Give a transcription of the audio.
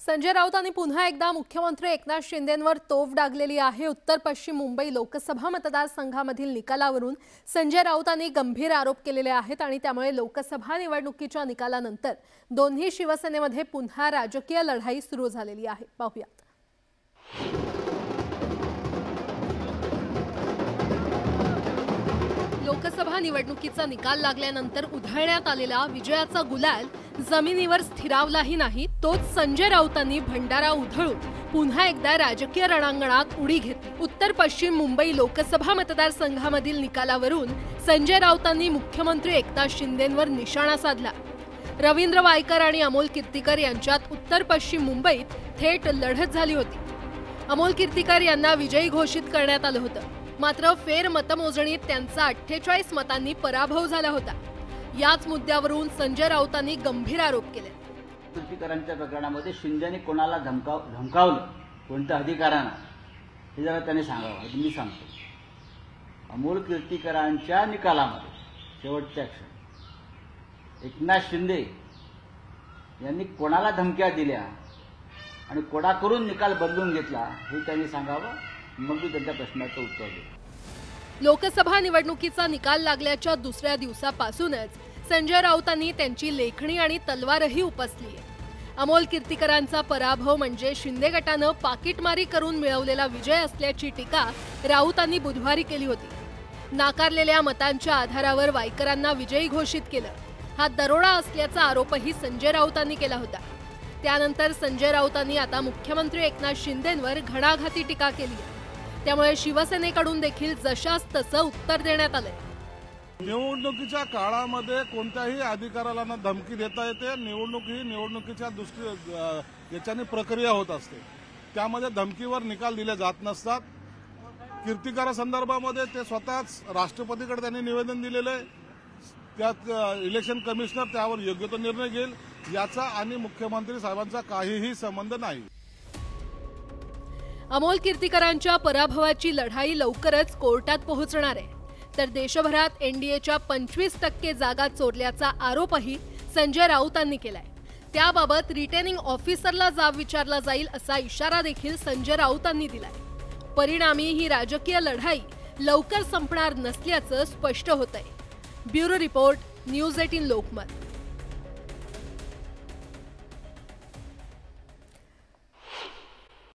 संजय राऊतांनी पुन्हा एकदा मुख्यमंत्री एकनाथ शिंदेंवर तोफ डागलेली आहे। उत्तर पश्चिम मुंबई लोकसभा मतदारसंघामधील निकालावरून संजय राऊतांनी गंभीर आरोप केलेले आहेत आणि त्यामुळे लोकसभा निवडणुकीच्या निकालानंतर दोन्ही शिवसेनेमध्ये पुन्हा राजकीय लढाई सुरू झालेली आहे। पाहूया। लोकसभा निवडणुकीचा निकाल लागल्यानंतर उधळण्यात आलेला विजयाचा गुलाल जमिनीवर स्थिरावलाही नाही। तोच संजय राऊतांनी भंडारा उधळून पुन्हा एकदा राजकीय रणांगणात उडी घेतली। उत्तर पश्चिम मुंबई लोकसभा मतदारसंघामधील निकालावरून संजय राऊतांनी मुख्यमंत्री एकनाथ शिंदेंवर निशाणा साधला। रवींद्र वायकर आणि अमोल कीर्तीकर यांच्यात उत्तर पश्चिम मुंबईत थेट लढत झाली होती। अमोल कीर्तीकर यांना विजयी घोषित करण्यात आलं होतं, मात्र फेर मतमोजणीत त्यांचा 48 मतांनी पराभव झाला होता। याच मुद्द्यावरून संजय राऊतांनी गंभीर आरोप केले। कीर्तीकरांच्या प्रकरणामध्ये शिंदेने कोणाला धमकावलं, कोणत्या अधिकारानं, हे जरा त्यांनी सांगावं। मी सांगतो, अमोल कीर्तीकरांच्या निकालामध्ये शेवटच्या क्षणी एकनाथ शिंदे यांनी कोणाला धमक्या दिल्या आणि कोणाकडून निकाल बदलून घेतला हे त्यांनी सांगावं, मग मी त्यांच्या प्रश्नाचं उत्तर देईन। लोकसभा निवडणुकीचा निकाल लागल्याच्या दुसऱ्या दिवसापासूनच संजय राऊतांनी त्यांची लेखणी आणि तलवारही उपसली आहे। अमोल कीर्तीकरांचा पराभव म्हणजे शिंदे गटानं पाकिटमारी करून मिळवलेला विजय असल्याची टीका राऊतांनी बुधवारी केली होती। नाकारलेल्या मतांच्या आधारावर वायकरांना विजयी घोषित केलं, हा दरोडा असल्याचा आरोपही संजय राऊतांनी केला होता। त्यानंतर संजय राऊतांनी आता मुख्यमंत्री एकनाथ शिंदेंवर घणाघाती टीका केली। त्यामुळे शिवसेनेकडून देखील जशास तसं उत्तर देण्यात आलंय। निवडणुकीच्या काळामध्ये कोणत्याही अधिकाऱ्याला धमकी देता येते। निवडणुकीच्या याच्याने प्रक्रिया होत असते, त्यामध्ये धमकीवर निकाल दिले जात नसतात। कीर्तीकारासंदर्भामध्ये ते स्वतःच राष्ट्रपतीकडे त्यांनी निवेदन दिलेलं आहे, त्यात इलेक्शन कमिशनर त्यावर योग्य तो निर्णय घेईल, याचा आणि मुख्यमंत्री साहेबांचा काहीही संबंध नाही। अमोल कीर्तीकरांच्या पराभवाची लढाई लवकरच कोर्टात पोहोचणार आहे, तर देशभरात एनडीएच्या 25% जागा चोरल्याचा आरोपही संजय राऊतांनी केलाय। त्याबाबत रिटर्निंग ऑफिसरला जाब विचारला जाईल असा इशारा देखील संजय राऊतांनी दिलाय। परिणामी ही राजकीय लढाई लवकर संपणार नसल्याचं स्पष्ट होतंय। Bureau report, news 18 Lokmat.